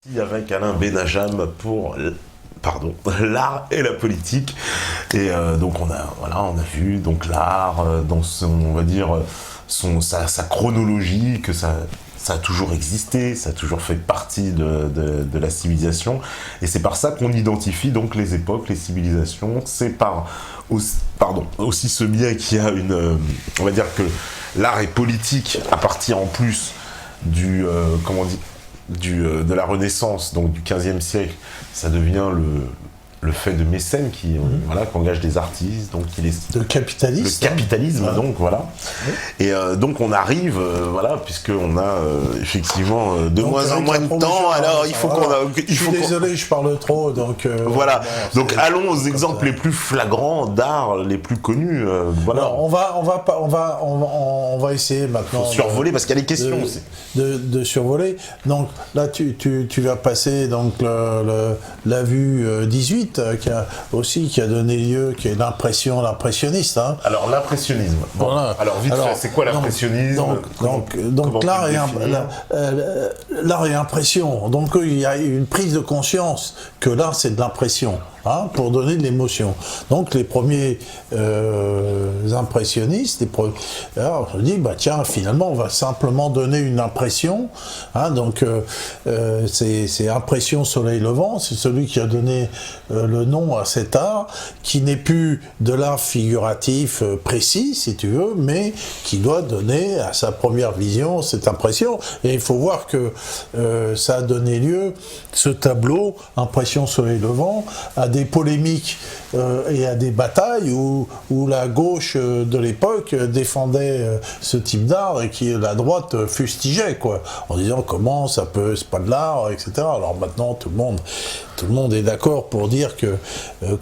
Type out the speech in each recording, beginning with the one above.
Avec Alain Benajam pour l'art et la politique. Et donc on a vu donc l'art dans son, on va dire, sa chronologie, que ça a toujours existé, ça a toujours fait partie de la civilisation. Et c'est par ça qu'on identifie donc les époques, les civilisations. C'est par aussi ce biais qu'il y a on va dire que l'art est politique à partir en plus de la Renaissance, donc du XVe siècle. Ça devient le fait de mécène qui engage des artistes, donc le capitalisme, donc voilà. Et donc on arrive, puisqu'on a effectivement de moins en moins de temps, alors il faut désolé, je parle trop, donc voilà. Donc allons aux exemples les plus flagrants d'art, les plus connus. Alors, on va essayer maintenant. Faut survoler parce qu'il y a des questions aussi. De survoler. Donc là, tu vas passer donc la vue 18. Qui a donné lieu, qui est l'impressionniste. Hein. Alors l'impressionnisme. Bon, voilà. Alors vite fait, c'est quoi l'impressionnisme? Donc l'art et impression. Donc il y a une prise de conscience que l'art c'est de l'impression. Pour donner de l'émotion. Donc les premiers impressionnistes, alors on se dit tiens, finalement on va simplement donner une impression. C'est Impression Soleil Levant, c'est celui qui a donné le nom à cet art, qui n'est plus de l'art figuratif précis, si tu veux, mais qui doit donner à sa première vision cette impression. Et il faut voir que ça a donné lieu, ce tableau, Impression Soleil Levant, à des polémiques et à des batailles où la gauche de l'époque défendait ce type d'art et qui la droite fustigeait, en disant comment ça peut, c'est pas de l'art, etc. Alors maintenant tout le monde est d'accord pour dire que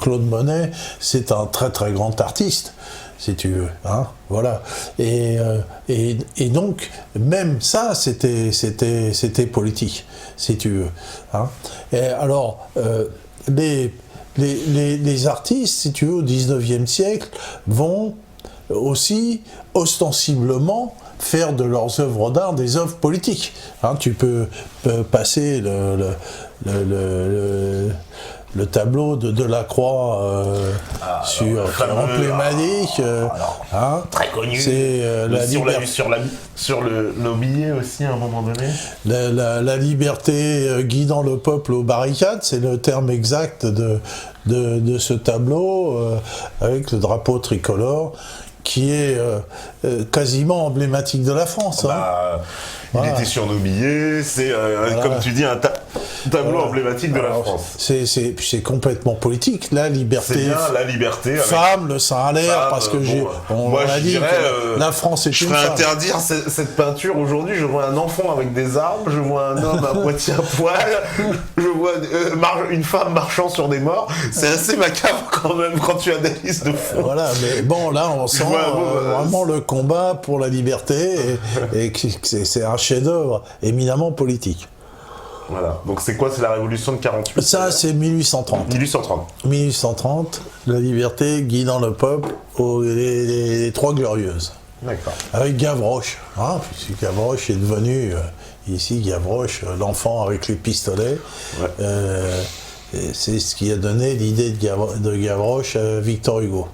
Claude Monet c'est un très très grand artiste, si tu veux, voilà. Et donc même ça c'était politique, si tu veux. Et alors les artistes, si tu veux, au XIXe siècle, vont aussi ostensiblement faire de leurs œuvres d'art des œuvres politiques. Tu peux passer le tableau de Delacroix emblématique, très connu. C'est sur nos billets aussi à un moment donné. La liberté guidant le peuple aux barricades, c'est le terme exact de ce tableau avec le drapeau tricolore qui est quasiment emblématique de la France. Il était sur nos billets, c'est comme tu dis un tableau emblématique de la France. C'est complètement politique, la liberté. C'est bien la liberté. Femme, le sein à l'air, parce que moi je dirais, la France est une femme. Je ferais interdire cette peinture aujourd'hui. Je vois un enfant avec des armes, je vois un homme à moitié à poil, je vois une femme marchant sur des morts. C'est assez macabre quand même quand tu analyses de fond. Voilà, mais bon, là on sent vraiment le combat pour la liberté et c'est un chef-d'œuvre éminemment politique. Voilà. Donc c'est quoi? C'est la révolution de 48? Ça, c'est 1830. 1830, la liberté guidant le peuple, les Trois Glorieuses. D'accord. Avec Gavroche, puisque Gavroche est devenu, ici, Gavroche, l'enfant avec les pistolets. Ouais. C'est ce qui a donné l'idée de Gavroche à Victor Hugo.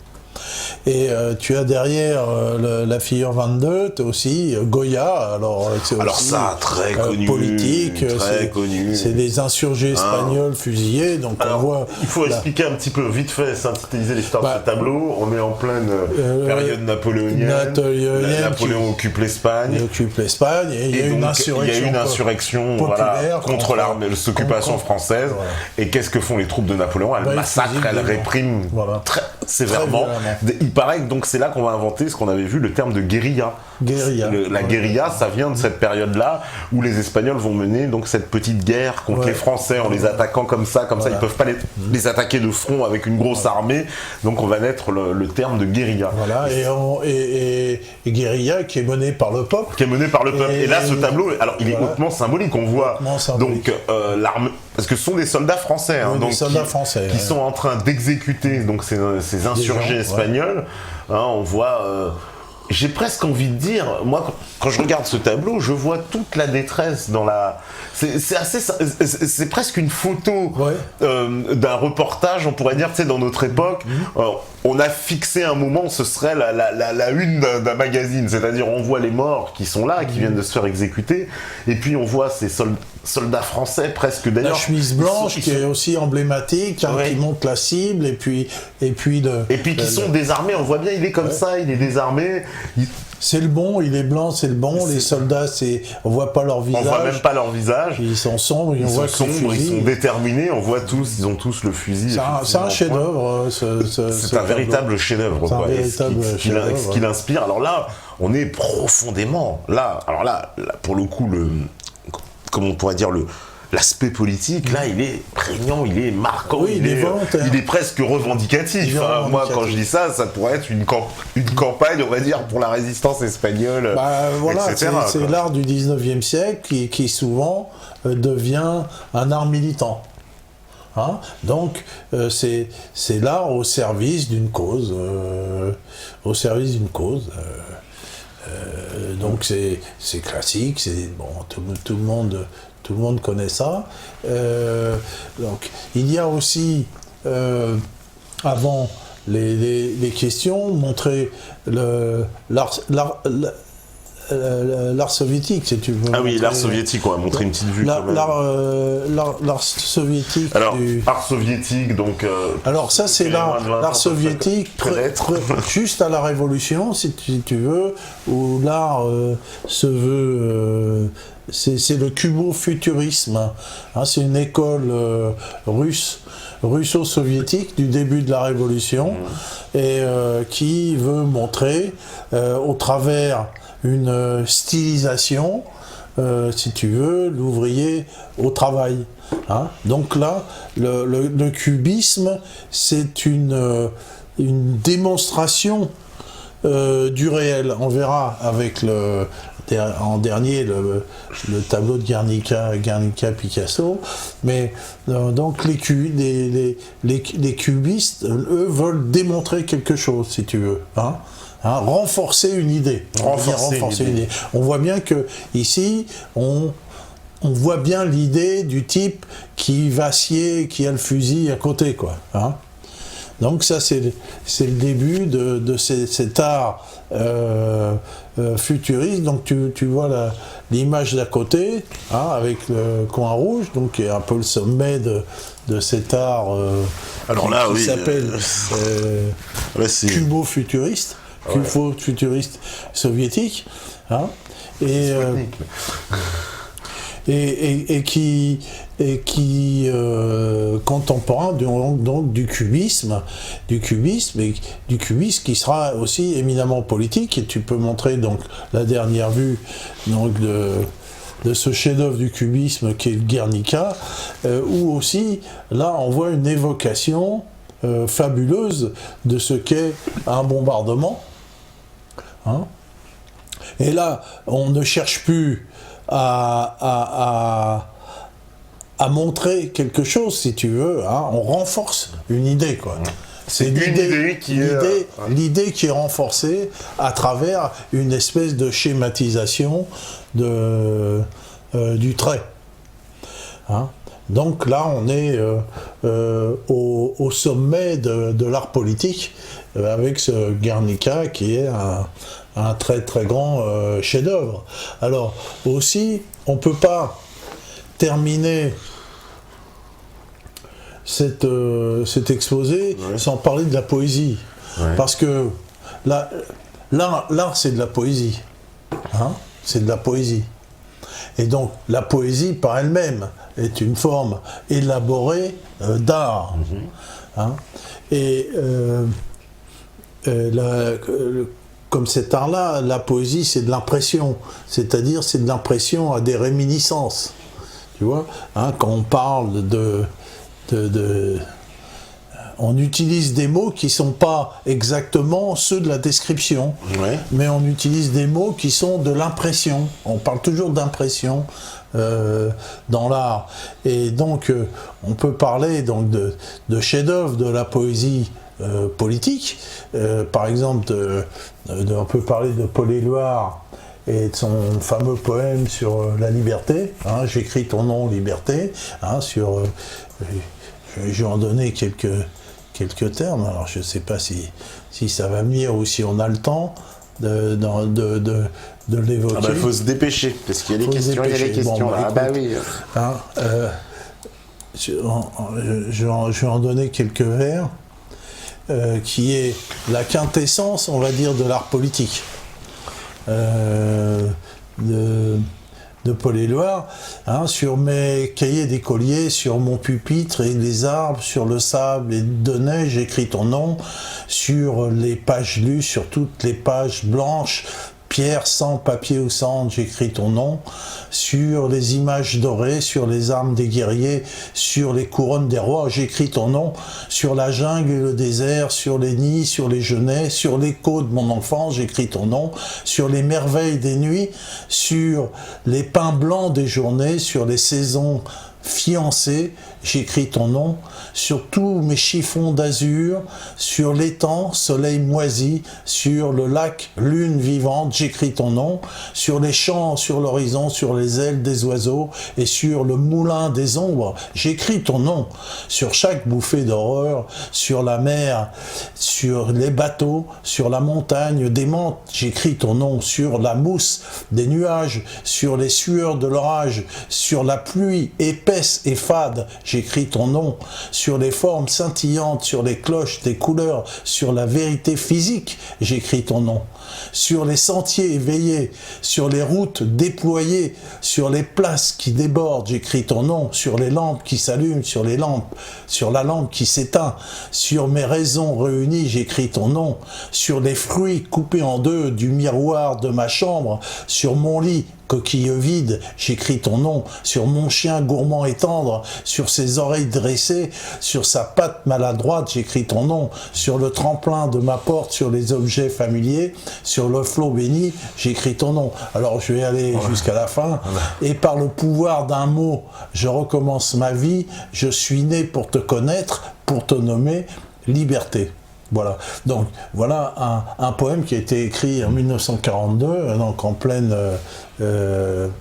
Et tu as derrière la figure 22, tu as aussi Goya, alors ça, très connu, politique, très connu. C'est des insurgés espagnols fusillés, donc alors, on voit... Il faut expliquer un petit peu, vite fait, synthétiser l'histoire de ce tableau. On est en pleine période napoléonienne. Napoléon occupe l'Espagne. Il occupe l'Espagne, et il y a une insurrection populaire contre l'occupation française. Voilà. Et qu'est-ce que font les troupes de Napoléon? Elles massacrent, elles répriment très sévèrement. Il paraît que donc c'est là qu'on va inventer ce qu'on avait vu, le terme de guérilla. La guérilla, ça vient de cette période-là où les Espagnols vont mener donc cette petite guerre contre les Français en les attaquant comme ça, ils peuvent pas les attaquer de front avec une grosse armée. Donc on va naître le terme de guérilla. Voilà, et guérilla qui est menée par le peuple. Et là, ce tableau, alors il est hautement symbolique. On voit donc l'armée, parce que ce sont des soldats français, qui sont en train d'exécuter donc ces insurgés espagnols. On voit. J'ai presque envie de dire, moi, quand je regarde ce tableau, je vois toute la détresse dans la... C'est presque une photo d'un reportage, on pourrait dire, tu sais, dans notre époque. On a fixé un moment, ce serait la une d'un magazine, c'est-à-dire on voit les morts qui sont là, qui viennent de se faire exécuter, et puis on voit ces soldats français presque d'ailleurs. La chemise blanche qui est aussi emblématique, qui montre la cible, et puis qui sont désarmés, on voit bien, il est comme ça, il est désarmé. C'est le bon, il est blanc, c'est le bon. Les soldats, on voit pas leur visage. On voit même pas leur visage. Ils sont sombres, ils sont déterminés. On voit ils ont tous le fusil. C'est un chef-d'œuvre. C'est un véritable chef-d'œuvre. Ce qui l'inspire. Alors là, on est profondément là. Alors là, pour le coup, comment on pourrait dire l'aspect politique, là, il est prégnant, il est marquant, il est volontaire. Il est presque revendicatif. Moi, quand je dis ça, ça pourrait être une campagne, on va dire, pour la résistance espagnole, etc. C'est l'art du 19e siècle qui souvent devient un art militant. Donc, c'est l'art au service d'une cause. Donc, c'est classique, tout le monde connaît ça. Donc, il y a aussi, avant les questions, montrer l'art soviétique, si tu veux. Ah oui, l'art soviétique, on va montrer une petite vue. L'art soviétique. Alors, art soviétique, donc. Alors, ça, c'est l'art soviétique, juste à la Révolution, si tu veux, où l'art se veut. C'est le cubo-futurisme. C'est une école russo-soviétique du début de la Révolution et qui veut montrer, au travers une stylisation, si tu veux, l'ouvrier au travail. Donc là, le cubisme, c'est une démonstration du réel. On verra avec en dernier le tableau de Guernica Picasso, mais donc les cubistes, eux, veulent démontrer quelque chose, si tu veux. Renforcer une idée. On voit bien que ici, on voit bien l'idée du type qui vacille, qui a le fusil à côté, quoi. Donc ça, c'est le début de cet art futuriste. Donc tu vois l'image d'à côté, avec le coin rouge, donc qui est un peu le sommet de cet art qui s'appelle cubo-futuriste. Cubo-futuriste soviétique, et qui contemporain donc du cubisme qui sera aussi éminemment politique. Et tu peux montrer donc la dernière vue donc de ce chef-d'œuvre du cubisme qui est le Guernica, où aussi là on voit une évocation fabuleuse de ce qu'est un bombardement. Et là, on ne cherche plus à montrer quelque chose, si tu veux. On renforce une idée, quoi. C'est l'idée qui est renforcée à travers une espèce de schématisation du trait. Donc là, on est au sommet de l'art politique avec ce Guernica qui est un très très grand chef-d'œuvre. Alors aussi, on ne peut pas terminer cet exposé sans parler de la poésie. Parce que l'art, c'est de la poésie. C'est de la poésie. Et donc, la poésie, par elle-même, est une forme élaborée d'art. Et comme cet art-là, la poésie, c'est de l'impression. C'est-à-dire, c'est de l'impression à des réminiscences. Tu vois, quand on parle on utilise des mots qui ne sont pas exactement ceux de la description, mais on utilise des mots qui sont de l'impression. On parle toujours d'impression dans l'art. Et donc, on peut parler donc, de chef-d'œuvre de la poésie politique. Par exemple, on peut parler de Paul Éluard et de son fameux poème sur la liberté. Hein, j'écris ton nom, liberté. Hein, je vais en donner quelques termes. Alors je ne sais pas si ça va venir ou si on a le temps de l'évoquer. Ah bah, faut se dépêcher, parce qu'il y a des questions, il y a des questions. Bon, ah bah oui. Hein, je vais en donner quelques vers, qui est la quintessence, on va dire, de l'art politique. De Paul Éluard, hein, sur mes cahiers d'écolier, sur mon pupitre et les arbres, sur le sable et de neige, j'écris ton nom, sur les pages lues, sur toutes les pages blanches, pierre, sang, papier ou cendre, j'écris ton nom, sur les images dorées, sur les armes des guerriers, sur les couronnes des rois, j'écris ton nom, sur la jungle et le désert, sur les nids, sur les genêts, sur l'écho de mon enfance, j'écris ton nom, sur les merveilles des nuits, sur les pins blancs des journées, sur les saisons fiancé, j'écris ton nom, sur tous mes chiffons d'azur, sur l'étang, soleil moisi, sur le lac, lune vivante, j'écris ton nom, sur les champs, sur l'horizon, sur les ailes des oiseaux, et sur le moulin des ombres, j'écris ton nom, sur chaque bouffée d'horreur, sur la mer, sur les bateaux, sur la montagne démente, j'écris ton nom, sur la mousse des nuages, sur les sueurs de l'orage, sur la pluie épaisse et fade, j'écris ton nom, sur les formes scintillantes, sur les cloches des couleurs, sur la vérité physique, j'écris ton nom, sur les sentiers éveillés, sur les routes déployées, sur les places qui débordent, j'écris ton nom, sur les lampes qui s'allument, sur la lampe qui s'éteint, sur mes raisons réunies, j'écris ton nom, sur les fruits coupés en deux du miroir de ma chambre, sur mon lit coquille vide, j'écris ton nom, sur mon chien gourmand et tendre, sur ses oreilles dressées, sur sa patte maladroite, j'écris ton nom, sur le tremplin de ma porte, sur les objets familiers, sur le flot béni, j'écris ton nom. Alors je vais aller jusqu'à la fin. Et par le pouvoir d'un mot, je recommence ma vie, je suis né pour te connaître, pour te nommer liberté. Voilà. Donc voilà un poème qui a été écrit en 1942, donc en pleine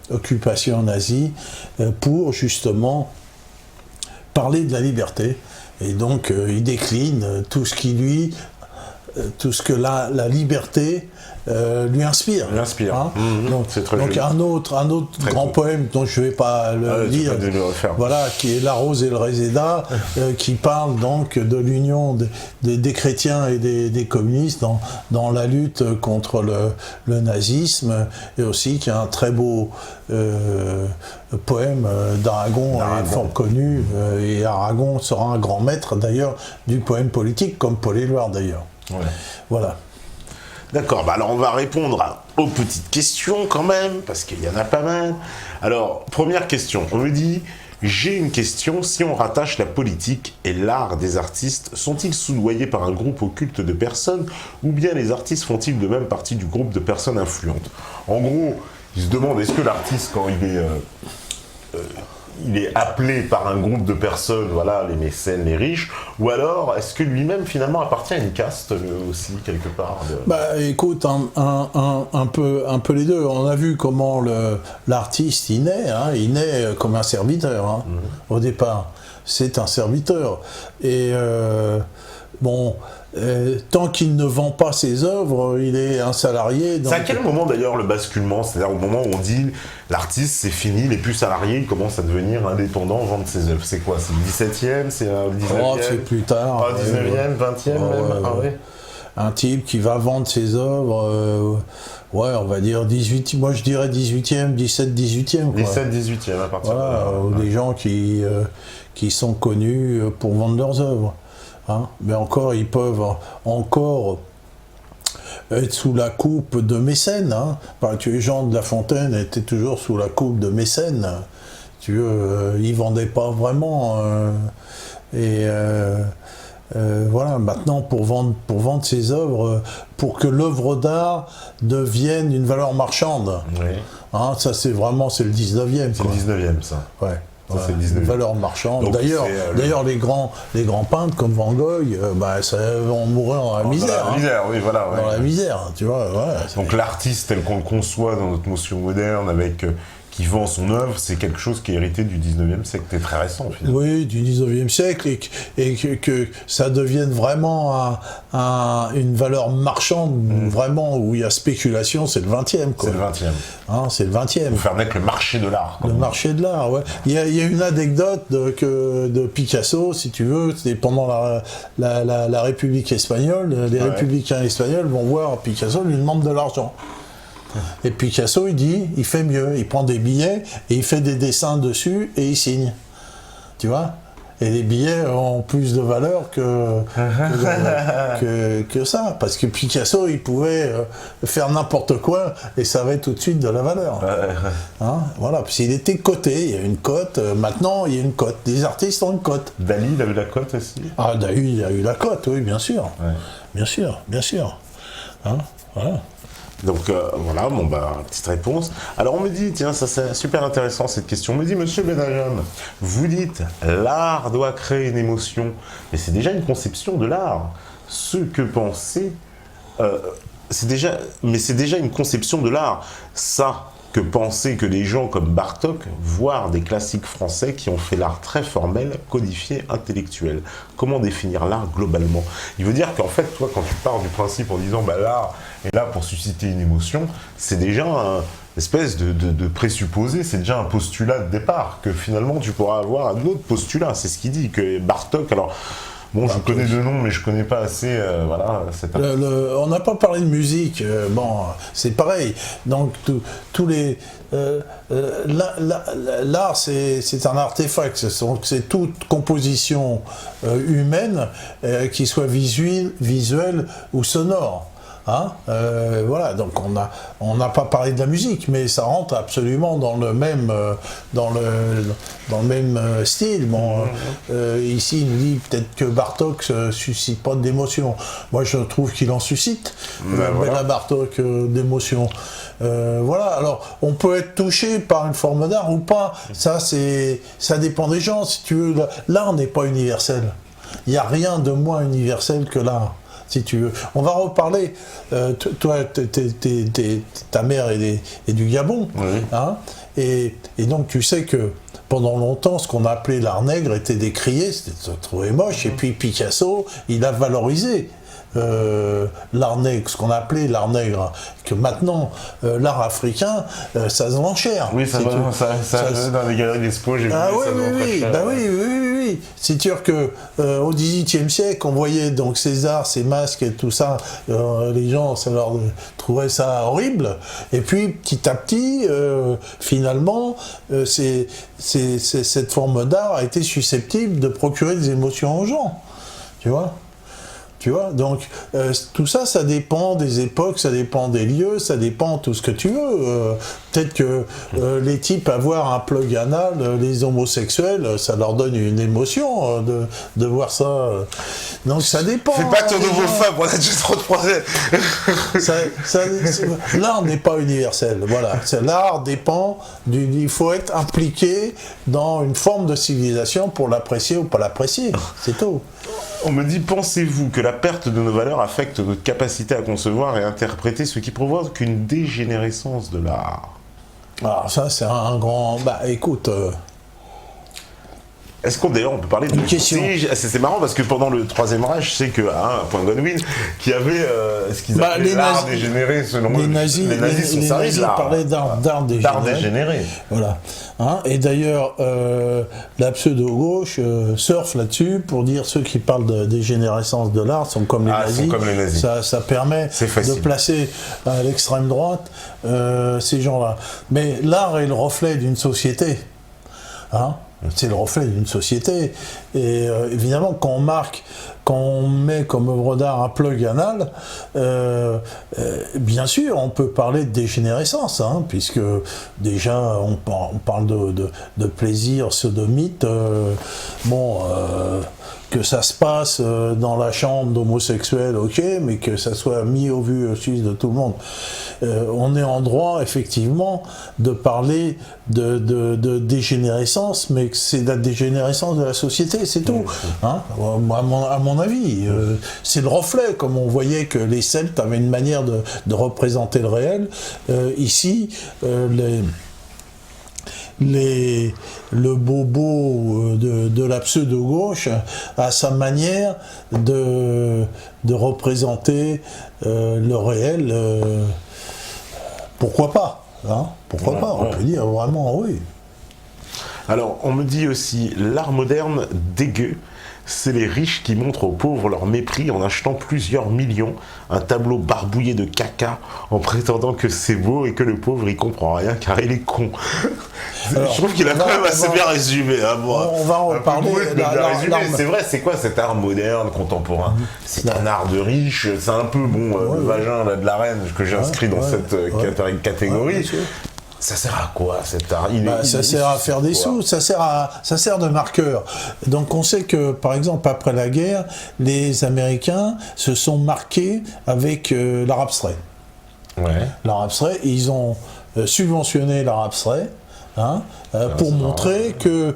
occupation nazie, pour justement parler de la liberté. Et donc il décline tout ce que la liberté lui inspire. Hein c'est très donc joli. un autre très grand poème dont je ne vais pas le lire, voilà, qui est La Rose et le Réséda, qui parle donc de l'union des chrétiens et des communistes dans la lutte contre le nazisme, et aussi qui est un très beau poème d'Aragon, fort connu, et Aragon sera un grand maître d'ailleurs du poème politique, comme Paul Éluard d'ailleurs. Ouais. Voilà. D'accord, bah alors on va répondre aux petites questions quand même, parce qu'il y en a pas mal. Alors, première question, on me dit, j'ai une question, si on rattache la politique et l'art des artistes, sont-ils soudoyés par un groupe occulte de personnes, ou bien les artistes font-ils de même partie du groupe de personnes influentes? En gros, il se demande, est-ce que l'artiste, quand il est appelé par un groupe de personnes, voilà, les mécènes, les riches, ou alors est-ce que lui-même finalement appartient à une caste aussi quelque part Bah écoute, un peu les deux. On a vu comment l'artiste il naît comme un serviteur au départ. C'est un serviteur. Et tant qu'il ne vend pas ses œuvres, il est un salarié. C'est à quel moment d'ailleurs le basculement? C'est-à-dire au moment où on dit l'artiste c'est fini, il n'est plus salarié, il commence à devenir indépendant, vendre ses œuvres. C'est quoi? C'est le 17e? C'est le 19e? C'est plus tard. 19e, 20e même? Un type qui va vendre ses œuvres, on va dire 18, moi je dirais 18e, 17, 18e. 17, 18e à partir de là. Des gens qui sont connus pour vendre leurs œuvres. Mais encore, ils peuvent encore être sous la coupe de Mécène. Jean de La Fontaine était toujours sous la coupe de Mécène. Il ne vendait pas vraiment. Voilà, maintenant, pour vendre ses œuvres, pour que l'œuvre d'art devienne une valeur marchande. Oui. Ça, c'est le 19e. C'est le 19e, ça. Ouais. Ça, c'est le 19e. Valeur marchande. Donc, D'ailleurs, les grands peintres comme Van Gogh, ça vont mourir dans la misère. Dans la misère, oui, voilà. Dans la misère, tu vois. Donc l'artiste tel qu'on le conçoit dans notre notion moderne, avec qui vend son œuvre, c'est quelque chose qui est hérité du 19e siècle, c'est très récent finalement. Oui, du 19e siècle, et que ça devienne vraiment une valeur marchande, vraiment, où il y a spéculation, c'est le 20e. Quoi. C'est le 20e. Hein, c'est le 20e. Pour faire naître le marché de l'art. Le marché de l'art, ouais. Il y a une anecdote de Picasso, si tu veux, c'est pendant la République espagnole, les républicains espagnols vont voir Picasso, lui demandent de l'argent. Et Picasso, il fait mieux, il prend des billets et il fait des dessins dessus et il signe. Tu vois ? Et les billets ont plus de valeur que ça. Parce que Picasso, il pouvait faire n'importe quoi et ça avait tout de suite de la valeur. Hein, voilà, parce qu'il était coté, il y a une cote. Maintenant, il y a une cote. Les artistes ont une cote. Dali, il a eu la cote aussi. Ah, Dali, il a eu la cote, oui, bien sûr. Ouais. Bien sûr. Hein, voilà. Donc voilà, petite réponse. Alors on me dit, tiens, ça c'est super intéressant cette question. On me dit, monsieur Benajam, vous dites l'art doit créer une émotion, mais c'est déjà une conception de l'art. Ce que pensez, c'est déjà une conception de l'art. Ça que penser que des gens comme Bartók, voire des classiques français qui ont fait l'art très formel, codifié, intellectuel. Comment définir l'art globalement ? Il veut dire qu'en fait, toi, quand tu pars du principe en disant l'art est là pour susciter une émotion, c'est déjà une espèce de présupposé, c'est déjà un postulat de départ, que finalement tu pourras avoir un autre postulat. C'est ce qu'il dit, que Bartók, alors... Bon, je connais deux noms, mais je connais pas assez. On n'a pas parlé de musique. C'est pareil. Donc, tous les l'art, c'est un artefact. C'est toute composition humaine, qui soit visuelle ou sonore. Hein, voilà, donc on n'a pas parlé de la musique, mais ça rentre absolument dans le même style. Bon, ici, il nous dit peut-être que Bartók suscite pas d'émotion. Moi, je trouve qu'il en suscite. Béla Bartók d'émotion. Voilà. Alors, on peut être touché par une forme d'art ou pas. Ça dépend des gens. Si tu veux, l'art n'est pas universel. Il n'y a rien de moins universel que l'art. Si tu veux. On va reparler. Toi, ta mère est du Gabon. Oui. Hein, et donc, tu sais que pendant longtemps, ce qu'on appelait l'art nègre était décrié, c'était trouvé moche. Et puis Picasso, il a valorisé l'art nègre, ce qu'on appelait l'art nègre. Que maintenant, l'art africain, ça se vend cher. Oui, ça dans les galeries d'expo, j'ai vu ça oui, cher. Oui. C'est sûr que au XVIIIe siècle, on voyait donc César, ses masques et tout ça, les gens, ça leur trouvait ça horrible. Et puis, petit à petit, finalement, cette forme d'art a été susceptible de procurer des émotions aux gens. Tu vois ? Donc tout ça, ça dépend des époques, ça dépend des lieux, ça dépend de tout ce que tu veux. Peut-être que les types avoir un plug anal, les homosexuels, ça leur donne une émotion de voir ça. Donc ça dépend. Fais pas ton nouveau femme, on a déjà trop de projets. L'art n'est pas universel. Voilà, l'art dépend il faut être impliqué dans une forme de civilisation pour l'apprécier ou pas l'apprécier. C'est tout. On me dit, pensez-vous que la perte de nos valeurs affecte notre capacité à concevoir et interpréter, ce qui provoque une dégénérescence de l'art ? Alors ça, c'est un grand... écoute... Est-ce qu'on d'ailleurs on peut parler de question. C'est marrant parce que pendant le Troisième Reich, je sais qu'à un point Godwin qui avait ce qu'ils appelaient l'art dégénéré selon eux. Les nazis parlaient d'art dégénéré. Voilà. Hein, et d'ailleurs, la pseudo-gauche surfe là-dessus pour dire ceux qui parlent de dégénérescence de l'art sont comme les nazis. Ça permet de placer à l'extrême droite ces gens-là. Mais l'art est le reflet d'une société. Hein, c'est le reflet d'une société. Et évidemment, quand on met comme œuvre d'art un plug anal, bien sûr, on peut parler de dégénérescence, hein, puisque déjà, on parle de plaisir sodomite. que ça se passe dans la chambre d'homosexuels, ok, mais que ça soit mis au vu aussi de tout le monde. On est en droit, effectivement, de parler de dégénérescence, mais c'est la dégénérescence de la société, c'est tout. Hein, à mon avis. C'est le reflet, comme on voyait que les Celtes avaient une manière de représenter le réel. Ici, le bobo de la pseudo-gauche a sa manière de représenter le réel. Pourquoi pas, hein? Pourquoi pas, on peut dire vraiment oui. Alors, on me dit aussi, l'art moderne dégueu, c'est les riches qui montrent aux pauvres leur mépris en achetant plusieurs millions un tableau barbouillé de caca en prétendant que c'est beau et que le pauvre il comprend rien car il est con. Alors, je trouve qu'il a quand même assez bien résumé. Hein, bon, on va en reparler. C'est vrai, c'est quoi cet art moderne, contemporain? C'est un art de riche, c'est un peu le vagin là, de la reine que j'ai inscrit dans cette catégorie. Ça sert à quoi cet art? Ça sert à faire des sous, ça sert de marqueur. Donc on sait que, par exemple, après la guerre, les Américains se sont marqués avec l'art abstrait. Ouais. L'art abstrait, ils ont subventionné l'art abstrait, hein, pour montrer que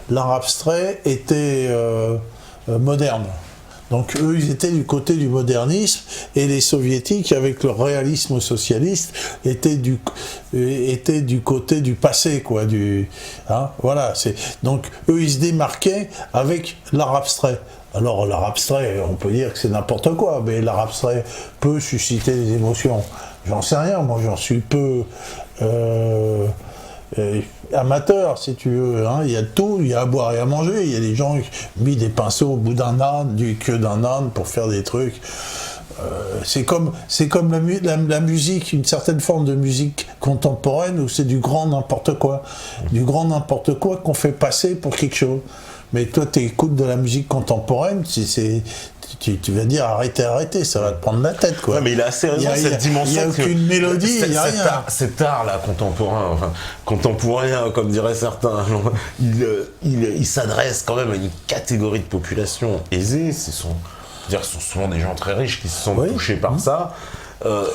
l'art abstrait était moderne. Donc eux, ils étaient du côté du modernisme, et les soviétiques, avec leur réalisme socialiste, étaient du côté du passé, quoi. Voilà. Donc eux, ils se démarquaient avec l'art abstrait. Alors l'art abstrait, on peut dire que c'est n'importe quoi, mais l'art abstrait peut susciter des émotions. J'en sais rien, moi j'en suis peu amateur, si tu veux, hein. Il y a tout, il y a à boire et à manger, il y a des gens qui ont mis des pinceaux au bout d'un âne, du queue d'un âne pour faire des trucs. C'est comme la musique, une certaine forme de musique contemporaine où c'est du grand n'importe quoi. Du grand n'importe quoi qu'on fait passer pour quelque chose. Mais toi, tu écoutes de la musique contemporaine, tu vas dire arrêtez, ça va te prendre la tête, quoi. Ouais, mais il a assez raison, cette dimension. Il n'y a aucune mélodie, il n'y a rien. Cet art-là, contemporain, comme diraient certains, il s'adresse quand même à une catégorie de population aisée. Ce sont souvent des gens très riches qui se sont touchés par ça.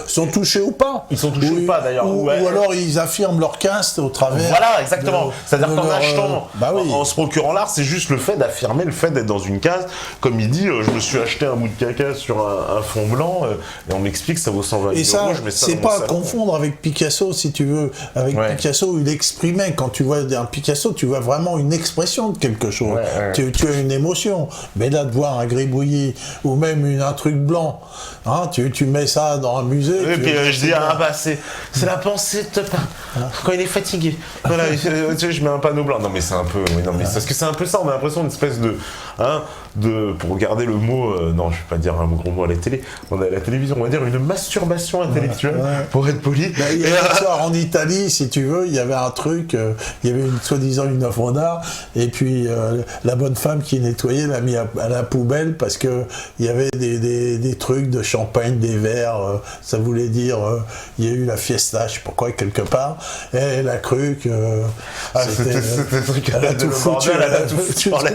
Sont touchés ou pas. Ils sont touchés ou pas d'ailleurs. Ou alors ils affirment leur caste au travers. Voilà, exactement. C'est-à-dire qu'en achetant, en se procurant l'art, c'est juste le fait d'affirmer, le fait d'être dans une case. Comme il dit, je me suis acheté un bout de caca sur un fond blanc, et on m'explique que ça vaut 120 000 euros. Et ça, c'est pas à salon. confondre avec Picasso, si tu veux. Avec Picasso, il exprimait. Quand tu vois un Picasso, tu vois vraiment une expression de quelque chose. Tu as une émotion. Mais là, de voir un gribouillis ou même un truc blanc, hein, tu mets ça dans un musée. Et puis je dis, c'est la pensée de Topin. Quand il est fatigué. Voilà, je mets un panneau blanc. Non mais c'est un peu. Parce que c'est un peu ça, on a l'impression d'une espèce pour regarder le mot, non je vais pas dire un gros mot à la télé, on a la télévision, on va dire une masturbation intellectuelle, pour être poli. Hier soir en Italie, si tu veux, il y avait un truc, il y avait soi-disant une œuvre d'art, et puis la bonne femme qui nettoyait l'a mis à la poubelle parce que il y avait des trucs de champagne, des verres, ça voulait dire il y a eu la fiesta, je sais pas quoi, quelque part, et elle a cru que c'était le truc, elle a tout foutu à la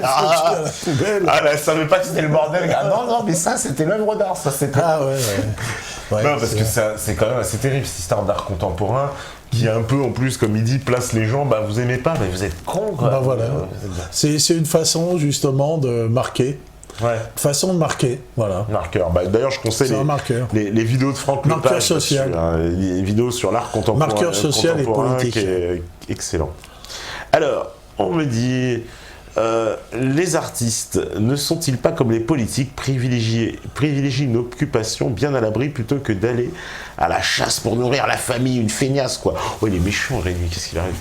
poubelle. Elle savait pas que c'était le bordel. Non, mais ça, c'était l'œuvre d'art, ça, c'était... non, parce que c'est quand même assez terrible, cette histoire d'art contemporain, qui un peu, en plus, comme il dit, place les gens, vous aimez pas, mais vous êtes cons, quoi. Voilà. C'est une façon, justement, de marquer. Façon de marquer, voilà. Marqueur. D'ailleurs, je conseille les vidéos de Franck Lepage. Marqueur social. Les vidéos sur l'art contemporain. Marqueur social et politique. Qui est excellent. Alors, on me dit... les artistes ne sont-ils pas comme les politiques privilégient une occupation bien à l'abri plutôt que d'aller à la chasse pour nourrir la famille, une feignasse quoi. Oh il est méchant Rémi, qu'est-ce qu'il arrive?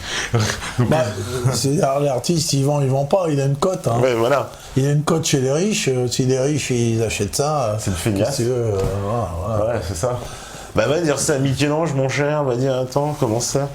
L'artiste il vend pas, il a une cote. Hein. Ouais, voilà. Il a une cote chez les riches, si les riches ils achètent ça, c'est une feignasse. Voilà. Ouais, c'est ça. Va dire ça à Michel-Ange, mon cher, va dire attends, comment ça?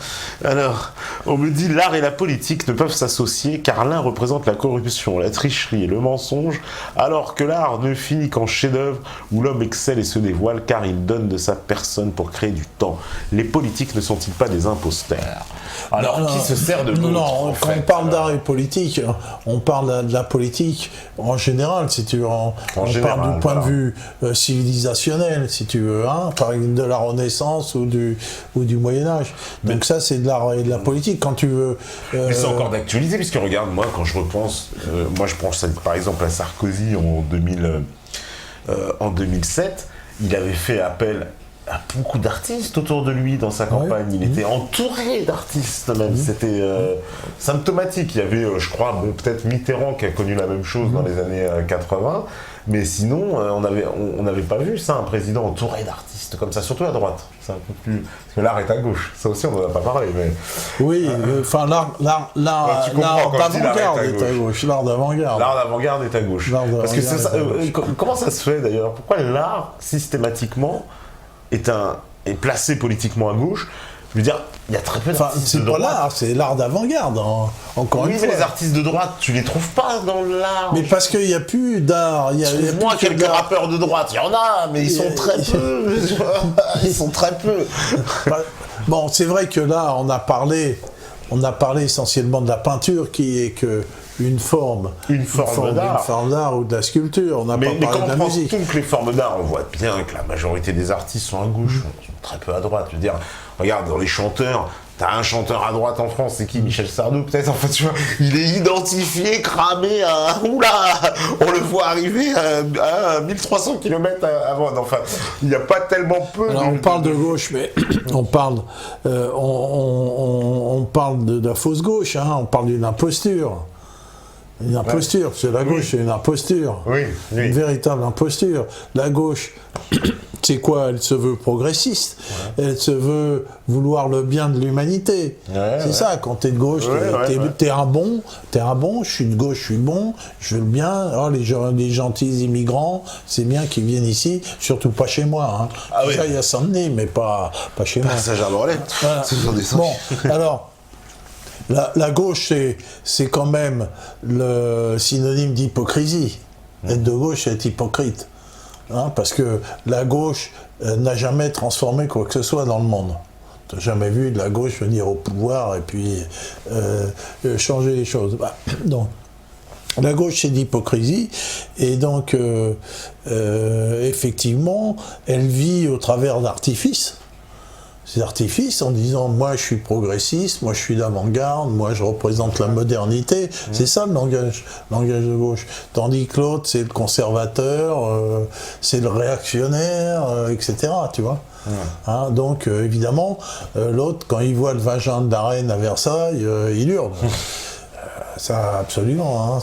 Alors, On me dit l'art et la politique ne peuvent s'associer car l'un représente la corruption, la tricherie et le mensonge, alors que l'art ne finit qu'en chef-d'œuvre où l'homme excelle et se dévoile car il donne de sa personne pour créer du temps. Les politiques ne sont-ils pas des imposteurs? Alors, qui se sert de l'autre? Non, quand on parle d'art et politique, on parle de la politique en général, si tu veux. On parle du point de vue civilisationnel, si tu veux, hein, par exemple de la Renaissance ou du Moyen-Âge. Donc ça, c'est de l'art et de la politique. Quand tu veux... Mais c'est encore d'actualité, puisque regarde, moi, quand je repense, je pense par exemple à Sarkozy en 2007, il avait fait appel à beaucoup d'artistes autour de lui dans sa campagne. Il était entouré d'artistes même. C'était symptomatique. Il y avait, je crois, peut-être Mitterrand qui a connu la même chose dans les années 80. Mais sinon, on n'avait pas vu ça, un président entouré d'artistes comme ça, surtout à droite. C'est un peu plus... Parce que l'art est à gauche. Ça aussi, on n'en a pas parlé. Mais... Oui, enfin, l'art d'avant-garde est à gauche. L'art d'avant-garde. L'art d'avant-garde est à gauche. Parce que c'est ça, comment ça se fait d'ailleurs? Pourquoi l'art, systématiquement, est placé politiquement à gauche? Je veux dire, il y a très peu d'artistes de droite. C'est pas l'art, c'est l'art d'avant-garde, encore une fois. Oui, mais les artistes de droite, tu les trouves pas dans l'art. Mais parce qu'il n'y a plus d'art. Il y a moi, quelques rappeurs de droite, il y en a, mais ils sont très peu. Ils sont très peu. Bon, c'est vrai que là, on a parlé essentiellement de la peinture, qui est que une forme d'art ou de la sculpture. On n'a pas parlé de la musique. Mais quand on prend toutes les formes d'art, on voit bien que la majorité des artistes sont à gauche, sont très peu à droite. Je veux dire, regarde, dans les chanteurs, t'as un chanteur à droite en France, c'est qui? Michel Sardou, peut-être. En fait, tu vois, il est identifié, cramé à... Oula, on le voit arriver à 1300 km avant. Enfin, il n'y a pas tellement peu... Alors, on parle de gauche, mais on parle de la fausse gauche, hein, on parle d'une imposture. Une imposture, parce que la gauche, c'est une imposture. Oui. Une véritable imposture. La gauche, c'est quoi? Elle se veut progressiste. Elle se veut vouloir le bien de l'humanité. C'est ça, quand t'es de gauche, t'es un bon, je suis de gauche, je suis bon, je veux le bien. Oh, les gentils immigrants, c'est bien qu'ils viennent ici, surtout pas chez moi. Hein. Ça, il y a Saint-Denis, mais pas chez moi. Passage à Morlaix, c'est sur des Bon, alors... La gauche, c'est quand même le synonyme d'hypocrisie. Être de gauche, c'est être hypocrite. Hein, parce que la gauche n'a jamais transformé quoi que ce soit dans le monde. Tu n'as jamais vu de la gauche venir au pouvoir et puis changer les choses. Donc, la gauche, c'est d'hypocrisie. Et donc, effectivement, elle vit au travers d'artifices. Ces artifices en disant moi je suis progressiste, moi je suis d'avant-garde, moi je représente la modernité, c'est ça le langage de gauche. Tandis que l'autre c'est le conservateur, c'est le réactionnaire, etc. Tu vois. Hein, donc évidemment, l'autre quand il voit le vagin de la reine à Versailles, il hurle. Ça, absolument, hein,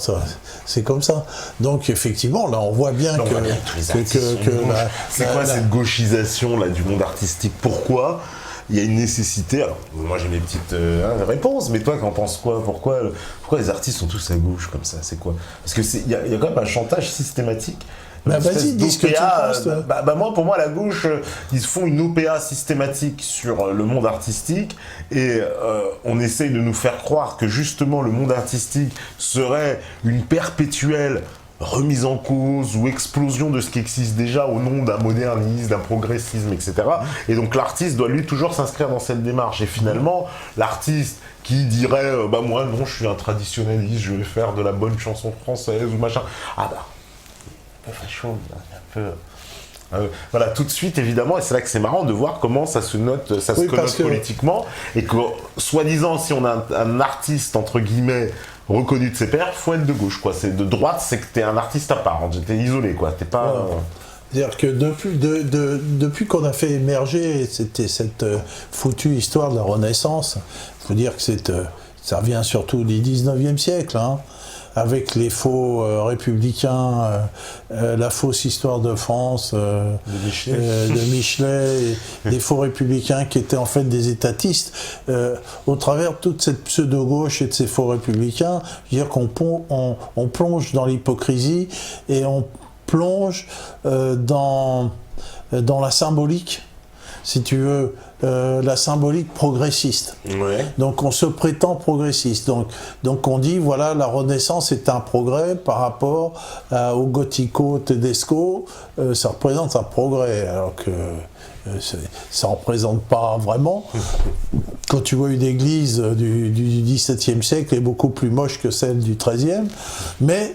c'est comme ça. Donc, effectivement, là, on voit bien c'est quoi cette gauchisation là, du monde artistique? Pourquoi il y a une nécessité? Alors, moi, j'ai mes petites réponses, mais toi, qu'en penses quoi? Pourquoi les artistes sont tous à gauche comme ça? C'est quoi? Parce qu'il y a quand même un chantage systématique. Vas-y, dis ce que tu penses. Pour moi, la gauche, ils se font une OPA systématique sur le monde artistique et on essaye de nous faire croire que justement le monde artistique serait une perpétuelle remise en cause ou explosion de ce qui existe déjà au nom d'un modernisme, d'un progressisme, etc. Et donc l'artiste doit lui toujours s'inscrire dans cette démarche. Et finalement, l'artiste qui dirait moi non, je suis un traditionnaliste, je vais faire de la bonne chanson française ou machin. Facho, un peu... voilà, tout de suite, évidemment, et c'est là que c'est marrant de voir comment ça se note, ça se connote politiquement, et que, soi-disant, si on a un artiste, entre guillemets, reconnu de ses pairs, faut être de gauche, quoi. C'est de droite, c'est que t'es un artiste à part, t'es isolé, quoi. T'es pas... C'est-à-dire que depuis qu'on a fait émerger cette foutue histoire de la Renaissance, il faut dire que ça revient surtout du 19e siècle, hein, avec les faux républicains, la fausse histoire de France de Michelet, des faux républicains qui étaient en fait des étatistes. Au travers de toute cette pseudo-gauche et de ces faux républicains, je veux dire qu'on plonge dans l'hypocrisie et on plonge dans la symbolique. si tu veux, la symbolique progressiste. Ouais. Donc on se prétend progressiste. Donc on dit, voilà, la Renaissance est un progrès par rapport au gothico-tedesco, ça représente un progrès, alors que ça ne représente pas vraiment. Quand tu vois une église du XVIIe siècle, elle est beaucoup plus moche que celle du XIIIe, mais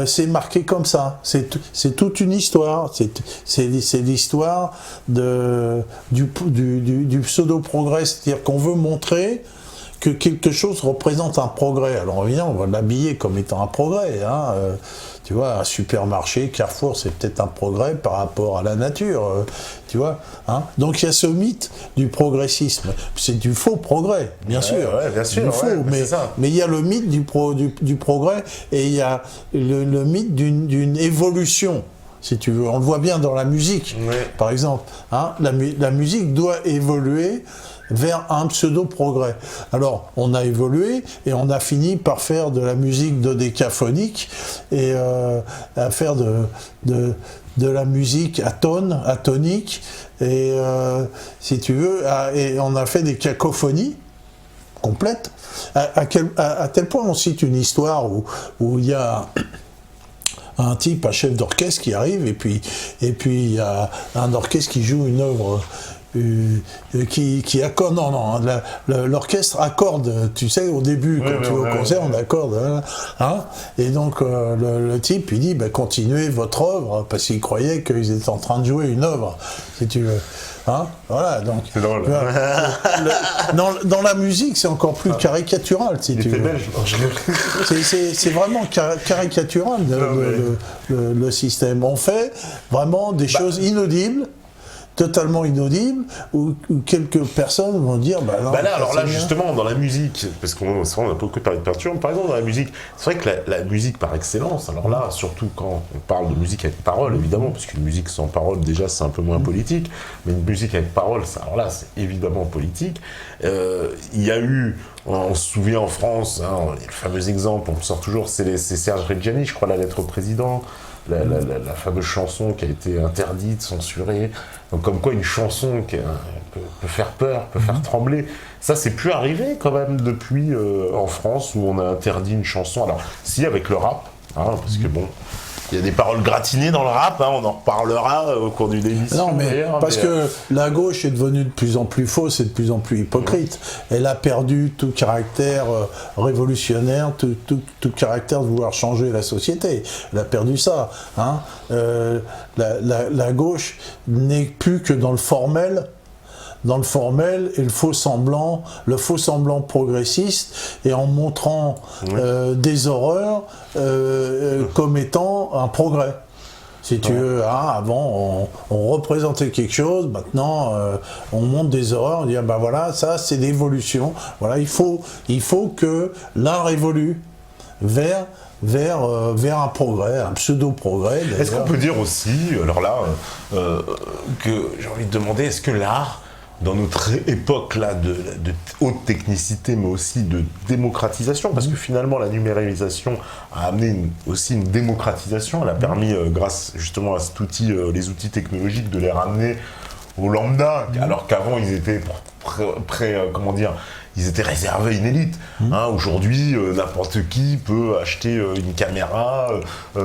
c'est marqué comme ça. C'est toute une histoire. C'est l'histoire du pseudo-progrès. C'est-à-dire qu'on veut montrer que quelque chose représente un progrès. Alors évidemment, on va l'habiller comme étant un progrès. Hein. Tu vois, un supermarché, Carrefour, c'est peut-être un progrès par rapport à la nature. Tu vois. Hein. Donc il y a ce mythe du progressisme. C'est du faux progrès, bien sûr. Ouais, bien sûr. Du faux, mais il y a le mythe du progrès et il y a le mythe d'une évolution. Si tu veux, on le voit bien dans la musique, par exemple. Hein, la musique doit évoluer vers un pseudo-progrès. Alors, on a évolué et on a fini par faire de la musique dodécaphonique et à faire de la musique atonique et, si tu veux, et on a fait des cacophonies complètes. À tel point, on cite une histoire où il y a un type, un chef d'orchestre qui arrive et puis il y a un orchestre qui joue une œuvre qui accorde, l'orchestre accorde, tu sais, au début, quand tu vas au concert, on accorde, hein, et donc le type, il dit, continuez votre œuvre, parce qu'il croyait qu'ils étaient en train de jouer une œuvre, si tu veux. Hein, voilà, donc. C'est drôle. Dans la musique, c'est encore plus caricatural, si tu veux. Belge. C'est vraiment caricatural le système. On fait vraiment des choses inaudibles, totalement inaudibles, où quelques personnes vont dire non, alors là justement dans la musique, parce qu'on a beaucoup parlé de peinture, par exemple dans la musique, c'est vrai que la musique par excellence, alors là surtout quand on parle de musique avec parole évidemment, parce qu'une musique sans parole déjà c'est un peu moins politique, mais une musique avec parole, alors là c'est évidemment politique. Il y a eu, on se souvient en France, hein, le fameux exemple, on sort toujours, c'est Serge Reggiani, je crois, La lettre au président. La fameuse chanson qui a été interdite, censurée. Donc comme quoi une chanson qui peut faire peur, peut faire trembler. Ça, c'est plus arrivé quand même depuis en France où on a interdit une chanson. Alors, si, avec le rap, hein, parce que bon, il y a des paroles gratinées dans le rap, hein, on en reparlera au cours d'une émission. Non, mais parce que la gauche est devenue de plus en plus fausse et de plus en plus hypocrite. Elle a perdu tout caractère révolutionnaire, tout caractère de vouloir changer la société. Elle a perdu ça. Hein. La gauche n'est plus que dans le formel et le faux semblant progressiste, et en montrant des horreurs comme étant un progrès. Si tu veux, hein, avant on représentait quelque chose, maintenant on montre des horreurs, on dit voilà, ça c'est l'évolution. Voilà, il faut que l'art évolue vers un progrès, un pseudo-progrès. Est-ce qu'on peut dire aussi, alors là, que j'ai envie de demander, est-ce que l'art, dans notre époque là de haute technicité, mais aussi de démocratisation, parce que finalement la numérisation a amené aussi une démocratisation, elle a permis, grâce justement à cet outil, les outils technologiques, de les ramener au lambda, alors qu'avant ils étaient ils étaient réservés à une élite. Hein, aujourd'hui, n'importe qui peut acheter une caméra,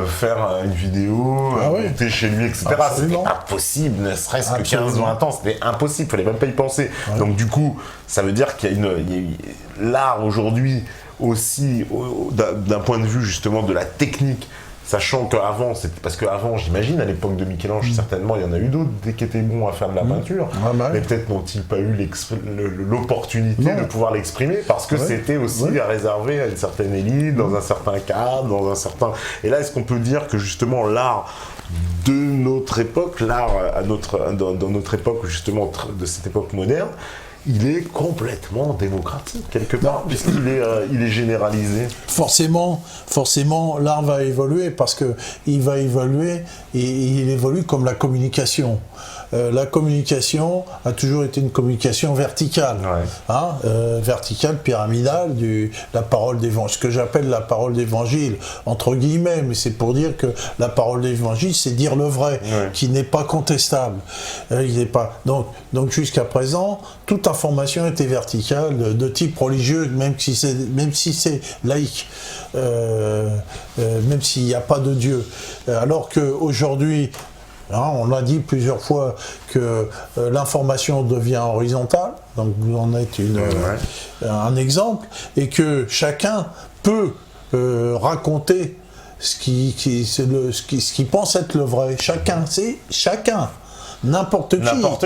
faire une vidéo, monter chez lui, etc. C'était impossible, ne serait-ce que 15-20 ans, c'était impossible, il ne fallait même pas y penser. Ouais. Donc du coup, ça veut dire qu'il y a l'art aujourd'hui aussi, d'un point de vue justement de la technique, sachant qu'avant, parce qu'avant, j'imagine, à l'époque de Michel-Ange, certainement, il y en a eu d'autres qui étaient bons à faire de la peinture, mais peut-être n'ont-ils pas eu l'opportunité de pouvoir l'exprimer, parce que c'était aussi réservé à une certaine élite, dans un certain cadre, dans un certain... Et là, est-ce qu'on peut dire que justement l'art de notre époque, l'art dans notre époque, justement, de cette époque moderne, il est complètement démocratique, quelque part, puisqu'il est généralisé. Forcément, l'art va évoluer, parce qu'il va évoluer, et il évolue comme la communication. la communication a toujours été une communication verticale, verticale, pyramidale, la parole d'évangile, ce que j'appelle la parole d'évangile, entre guillemets, mais c'est pour dire que la parole d'évangile, c'est dire le vrai, qui n'est pas contestable. Il n'est pas... Donc jusqu'à présent, toute information était verticale, de type religieux, même si c'est laïque, même s'il n'y a pas de Dieu. Alors qu'aujourd'hui, on l'a dit plusieurs fois que l'information devient horizontale, donc vous en êtes un exemple, et que chacun peut raconter ce qui pense être le vrai. Chacun. N'importe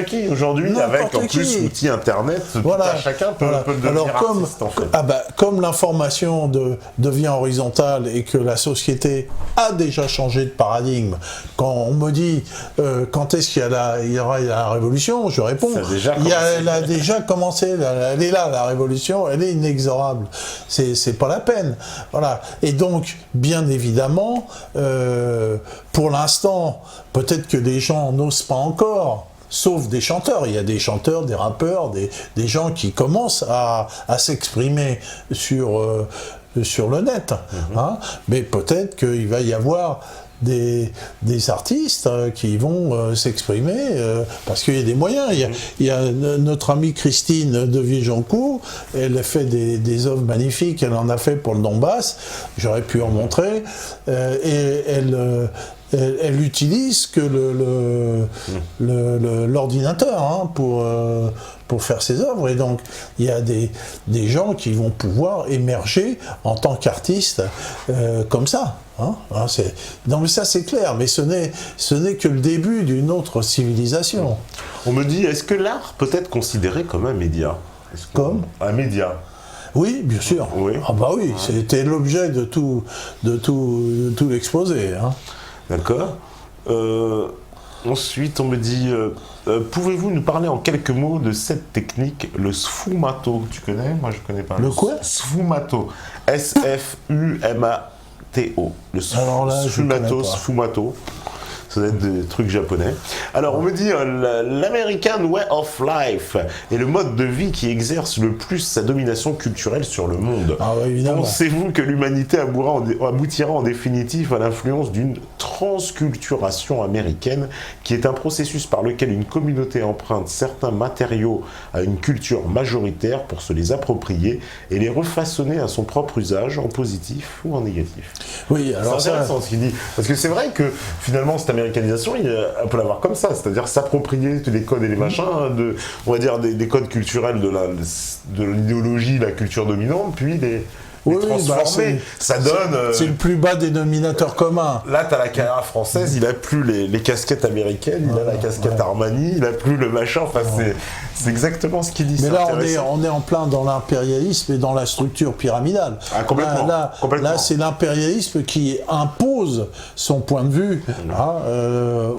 qui aujourd'hui, avec en plus l'outil internet, chacun peut devenir artiste en fait. Comme l'information devient horizontale et que la société a déjà changé de paradigme, quand on me dit quand est-ce qu'il y aura la révolution, je réponds, elle a déjà commencé, elle est là, la révolution, elle est inexorable, c'est pas la peine. Voilà. Et donc, bien évidemment, pour l'instant, peut-être que des gens n'osent pas encore, sauf des chanteurs. Il y a des chanteurs, des rappeurs, des gens qui commencent à s'exprimer sur le net. Mais peut-être qu'il va y avoir des artistes qui vont s'exprimer parce qu'il y a des moyens. Il y a notre amie Christine de Vigencourt, elle a fait des œuvres magnifiques, elle en a fait pour le Donbass, j'aurais pu en montrer, et elle utilise que l'ordinateur pour faire ses œuvres, et donc il y a des gens qui vont pouvoir émerger en tant qu'artistes comme ça. Non mais ça c'est clair, mais ce n'est que le début d'une autre civilisation. On me dit, est-ce que l'art peut être considéré comme un média ? Comme un média. Oui, bien sûr. Oui. Ah bah oui, c'était l'objet de tout l'exposé. D'accord. Ensuite, on me dit, pouvez-vous nous parler en quelques mots de cette technique, le sfumato ? Tu connais ? Moi, je ne connais pas. Le quoi ? Sfumato. S-F-U-M-A-T-O. Le sfumato. Ça doit être des trucs japonais. Alors, on me dit l'American Way of Life est le mode de vie qui exerce le plus sa domination culturelle sur le monde. Ah ouais, évidemment. Pensez-vous que l'humanité aboutira en définitive à l'influence d'une transculturation américaine, qui est un processus par lequel une communauté emprunte certains matériaux à une culture majoritaire pour se les approprier et les refaçonner à son propre usage, en positif ou en négatif ? Oui, alors c'est intéressant ce qu'il dit. Parce que c'est vrai que finalement, cette américanisation, on peut l'avoir comme ça, c'est-à-dire s'approprier les codes et les machins, on va dire des codes culturels de l'idéologie, la culture dominante, puis les transformer. Ça donne... c'est le plus bas dénominateur commun. Là, t'as la carrière française, il a plus les casquettes américaines, il a la casquette Armani, il a plus le machin, enfin c'est exactement ce qu'il dit. Mais là, on est en plein dans l'impérialisme et dans la structure pyramidale. Complètement. Là c'est l'impérialisme qui impose son point de vue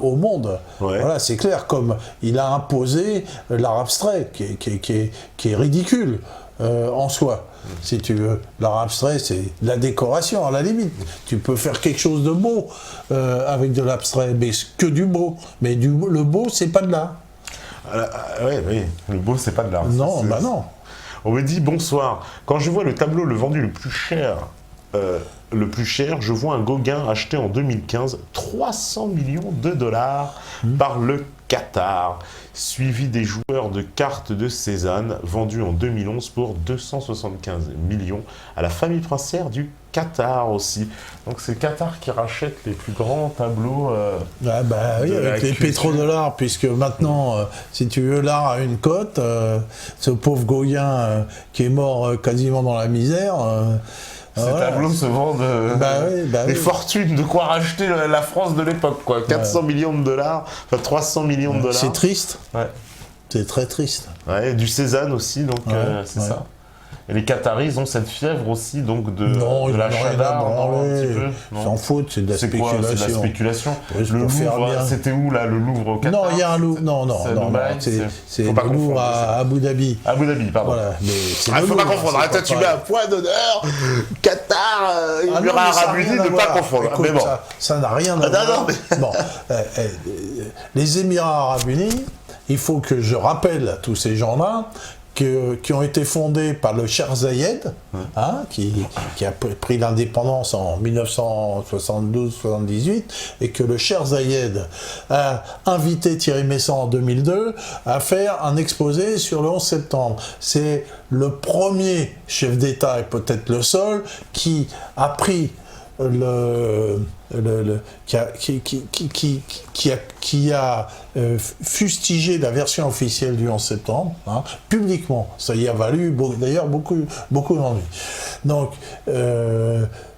au monde. Ouais. Voilà, c'est clair, comme il a imposé l'art abstrait, qui est ridicule en soi. Si tu veux, l'art abstrait, c'est la décoration à la limite. Tu peux faire quelque chose de beau avec de l'abstrait, mais que du beau. Mais le beau, c'est pas de l'art. Oui, le beau, c'est pas de l'art. Non, non. On me dit bonsoir. Quand je vois le tableau le vendu le plus cher, je vois un Gauguin acheté en 2015 $300 millions par le Qatar, suivi des joueurs de cartes de Cézanne vendus en 2011 pour 275 millions à la famille princière du Qatar aussi. Donc c'est le Qatar qui rachète les plus grands tableaux. Oui, avec les pétrodollars, puisque maintenant, si tu veux, l'art a une cote. Ce pauvre Gauguin qui est mort quasiment dans la misère. Ces tableaux se vendent des fortunes, de quoi racheter la France de l'époque, quoi. 400 millions de dollars, enfin 300 millions de dollars. C'est triste. Ouais. C'est très triste. Ouais, du Cézanne aussi, donc c'est ça. Et les Qataris, ils ont cette fièvre aussi, donc de n'ont l'achat rien à d'armes, non, un branler. petit peu, Ils non. s'en foutent, c'est de la C'est quoi? C'est de la spéculation. spéculation. Oui, c'est Le pour faire Louvre, bien. c'était où là, le Louvre au Qatar? Non, il y a un Louvre. Non, C'est à non, Dubaï, c'est faut pas le Louvre confondre, à Abu Dhabi. Abu Dhabi, pardon. Voilà, mais c'est Ah, le faut pas Louvre, confondre. c'est Toi, pas tu mets pareil. un point d'honneur, Qatar, Ah non, Émirats mais ça a Arabes rien Unis, à de pas voir. confondre. Écoute, Mais bon. ça n'a rien à Ah, non, voir. non, Bon, les Émirats Arabes Unis, il faut que je rappelle à tous ces gens-là qui ont été fondés par le Cheikh Zayed, hein, qui a pris l'indépendance en 1972-78, et que le Cheikh Zayed a invité Thierry Meyssan en 2002 à faire un exposé sur le 11 septembre. C'est le premier chef d'État, et peut-être le seul, qui a pris qui a fustigé la version officielle du 11 septembre, hein, publiquement. Ça y a valu d'ailleurs beaucoup d'ennuis. Donc,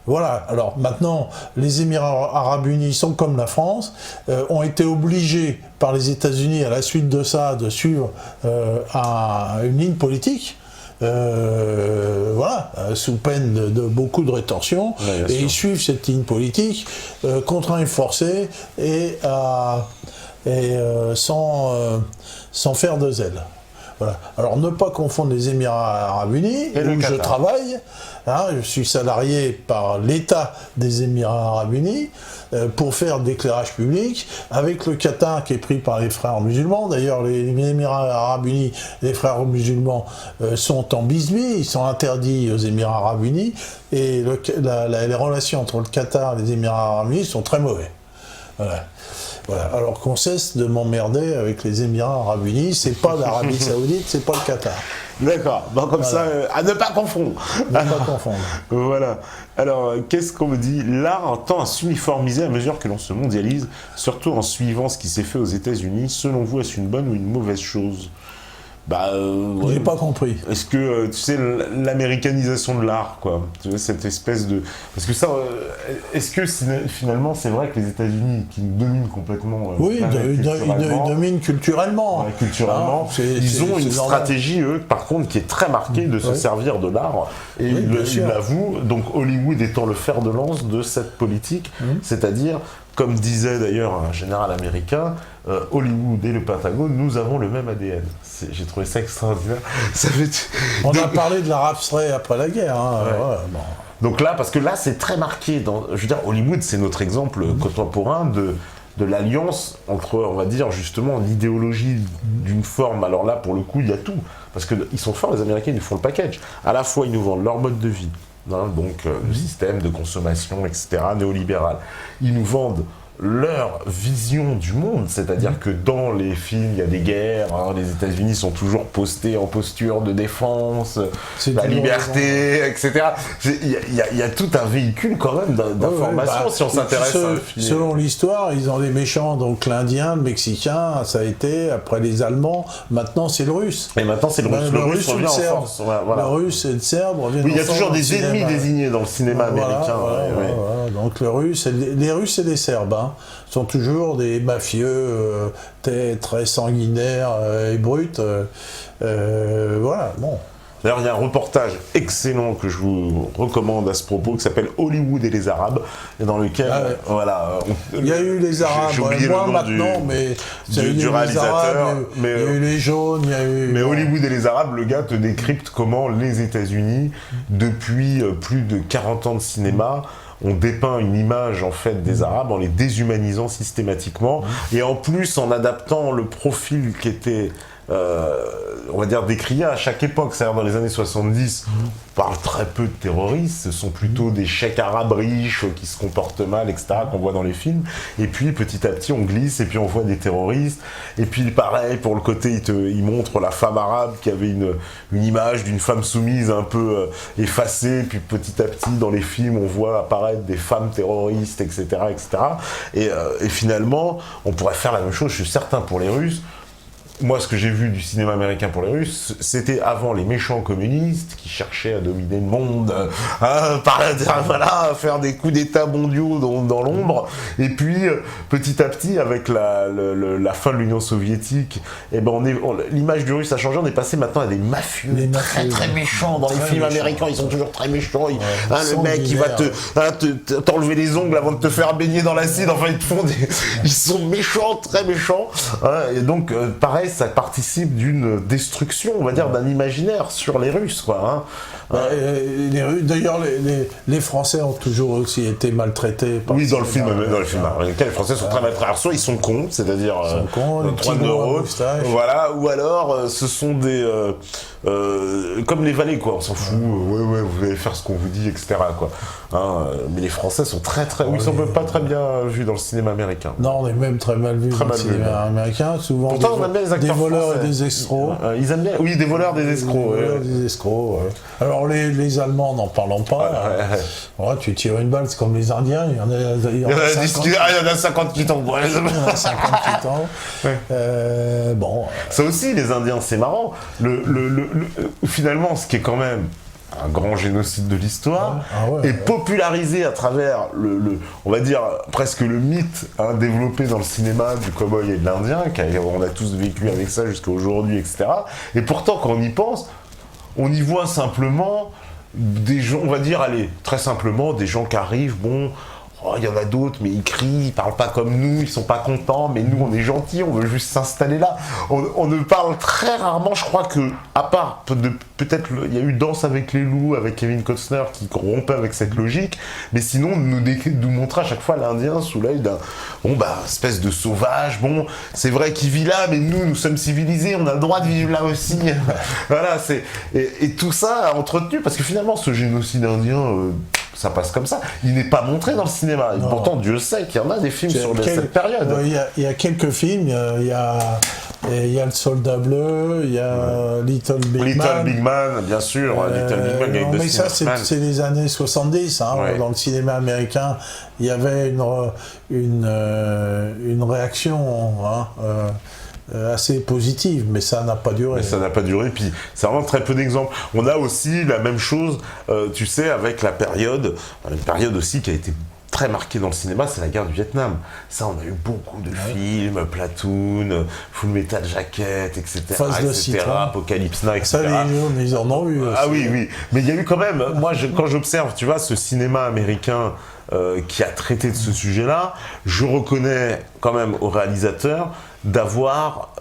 voilà. Alors maintenant, les Émirats Arabes Unis sont comme la France, ont été obligés par les États-Unis à la suite de ça de suivre une ligne politique. Voilà, sous peine de beaucoup de rétorsion, Ouais, et ils suivent cette ligne politique, contraints et forcés, et sans faire de zèle. Voilà. Alors ne pas confondre les Émirats Arabes Unis, Et le où je Qatar. travaille, hein, je suis salarié par l'État des Émirats Arabes Unis, pour faire de l'éclairage public, avec le Qatar qui est pris par les frères musulmans. D'ailleurs, les Émirats Arabes Unis, les frères musulmans sont en bisbis, ils sont interdits aux Émirats Arabes Unis, et les relations entre le Qatar et les Émirats Arabes Unis sont très mauvais. Voilà. Voilà. Alors qu'on cesse de m'emmerder avec les Émirats Arabes Unis, c'est pas l'Arabie Saoudite, c'est pas le Qatar. D'accord. Bon, comme ça, à ne pas confondre. Ne pas confondre. Voilà. Alors, qu'est-ce qu'on me dit? L'art tend à s'uniformiser à mesure que l'on se mondialise, surtout en suivant ce qui s'est fait aux États-Unis. Selon vous, est-ce une bonne ou une mauvaise chose? Bah, J'ai ouais. pas compris. Est-ce que, tu sais, l'américanisation de l'art, quoi, tu vois, cette espèce de... Parce que ça, est-ce que finalement, c'est vrai que les États-Unis, qui nous dominent complètement... Oui, ils dominent culturellement. Ouais, culturellement, Ah, ils ont une c'est normal. stratégie, eux, par contre, qui est très marquée de se Ouais. servir de l'art. Et Oui, bien ils sûr. l'avouent, donc Hollywood étant le fer de lance de cette politique, c'est-à-dire, comme disait d'ailleurs un général américain, Hollywood et le Pentagone, nous avons le même ADN. J'ai trouvé ça extraordinaire. Ça fait... On a parlé de l'art abstrait après la guerre. Hein. Ouais. Ouais, bon. Donc là, parce que là, c'est très marqué. Je veux dire, Hollywood, c'est notre exemple contemporain de l'alliance entre, on va dire, justement, l'idéologie d'une forme. Alors là, pour le coup, il y a tout. Parce qu'ils sont forts, les Américains, ils nous font le package. À la fois, ils nous vendent leur mode de vie, hein, donc le système de consommation, etc., néolibéral. Ils nous vendent leur vision du monde, c'est-à-dire que dans les films, il y a des guerres, hein, les États-Unis sont toujours postés en posture de défense, C'est la toujours liberté, etc. Il y a tout un véhicule quand même d'informations si on s'intéresse à un film. Selon l'histoire, ils ont des méchants, donc l'Indien, le Mexicain, ça a été, après les Allemands, maintenant c'est le Russe. Et maintenant c'est le Russe. Le Russe ou revient le en Serbe. force. Ouais, voilà. Le Russe et le Serbe reviennent Oui, il y a ensemble toujours dans le des ennemis cinéma. désignés dans le cinéma américain. Ouais. Voilà. Donc les Russes et les Serbes sont toujours des mafieux très sanguinaires et bruts. Voilà, bon. D'ailleurs, il y a un reportage excellent que je vous recommande à ce propos qui s'appelle Hollywood et les Arabes, et dans lequel, voilà. Il y a eu les Arabes, j'ai oublié le moins nom maintenant, mais il y a eu du les réalisateur, Arabes, il y a eu les jaunes, il y a eu... Mais Hollywood et les Arabes, le gars te décrypte comment les États-Unis, depuis plus de 40 ans de cinéma, on dépeint une image en fait des Arabes en les déshumanisant systématiquement, et en plus en adaptant le profil qui était on va dire décrié à chaque époque. C'est-à-dire dans les années 70, on parle très peu de terroristes, ce sont plutôt des cheikhs arabes riches qui se comportent mal, etc., qu'on voit dans les films. Et puis petit à petit on glisse et puis on voit des terroristes. Et puis pareil, pour le côté, il montre la femme arabe qui avait une image d'une femme soumise un peu effacée. Puis petit à petit dans les films on voit apparaître des femmes terroristes, etc., etc. Et finalement on pourrait faire la même chose, je suis certain, pour les Russes. moi, ce que j'ai vu du cinéma américain pour les Russes, c'était avant les méchants communistes qui cherchaient à dominer le monde, voilà, faire des coups d'État mondiaux dans l'ombre. Et puis, petit à petit, avec la fin de l'Union soviétique, eh ben l'image du Russe a changé. On est passé maintenant à des mafieux très méchants dans les films américains. Ils sont toujours très méchants. Le mec, il va t'enlever les ongles avant de te faire baigner dans l'acide. Enfin, ils sont méchants, très méchants. Et donc, pareil, ça participe d'une destruction, on va dire, d'un imaginaire sur les Russes, quoi. D'ailleurs, les Français ont toujours aussi été maltraités. Oui, dans le film américain, les Français sont très maltraités. Soit ils sont cons, c'est-à-dire 3 neurones, voilà, ou alors ce sont des comme les valets, quoi. On s'en fout. Ouais, vous allez faire ce qu'on vous dit, etc. quoi. Mais les Français sont très, ils sont pas très bien vus dans le cinéma américain. Non, on est même très mal vus dans le cinéma américain. Souvent, pourtant, on aime bien les acteurs des voleurs français. Et des escrocs. Ils aiment bien. Oui, des voleurs, des escrocs. Des escrocs. Ouais. Alors les Allemands, n'en parlons pas. Tu tires une balle, c'est comme les Indiens. Il y en a 50 qui tombent. Il y en a 50 qui tombent. Bon. Ça aussi, les Indiens, c'est marrant. Finalement, ce qui est quand même un grand génocide de l'histoire, est popularisé à travers on va dire, presque le mythe développé dans le cinéma du cow-boy et de l'Indien, on a tous vécu avec ça jusqu'à aujourd'hui, etc. Et pourtant, quand on y pense, on y voit simplement des gens, on va dire, très simplement, des gens qui arrivent, il y en a d'autres, mais ils crient, ils parlent pas comme nous, ils sont pas contents, mais nous on est gentils, on veut juste s'installer là. On ne parle très rarement, je crois que, à part peut-être, il y a eu Danse avec les loups, avec Kevin Costner, qui rompait avec cette logique, mais sinon nous montrer à chaque fois l'Indien sous l'œil d'un, espèce de sauvage, c'est vrai qu'il vit là, mais nous sommes civilisés, on a le droit de vivre là aussi. Voilà, et tout ça a entretenu, parce que finalement, ce génocide indien, ça passe comme ça. Il n'est pas montré dans le cinéma. Et pourtant, Dieu sait qu'il y en a des films sur cette période. Il y a quelques films. Il y a Le Soldat Bleu, il y a Little Big Man, bien sûr. Little Big Man, avec mais ça, c'est les années 70. Dans le cinéma américain, il y avait une réaction assez positive, mais ça n'a pas duré. Puis c'est vraiment très peu d'exemples. On a aussi la même chose, tu sais, avec une période aussi qui a été très marquée dans le cinéma, c'est la guerre du Vietnam. Ça, on a eu beaucoup de films, Platoon, Full Metal Jacket, etc. Apocalypse Now, etc. Ça, ils en ont eu aussi. Oui. Mais il y a eu quand même, moi, quand j'observe, tu vois, ce cinéma américain qui a traité de ce sujet-là, je reconnais quand même au réalisateur d'avoir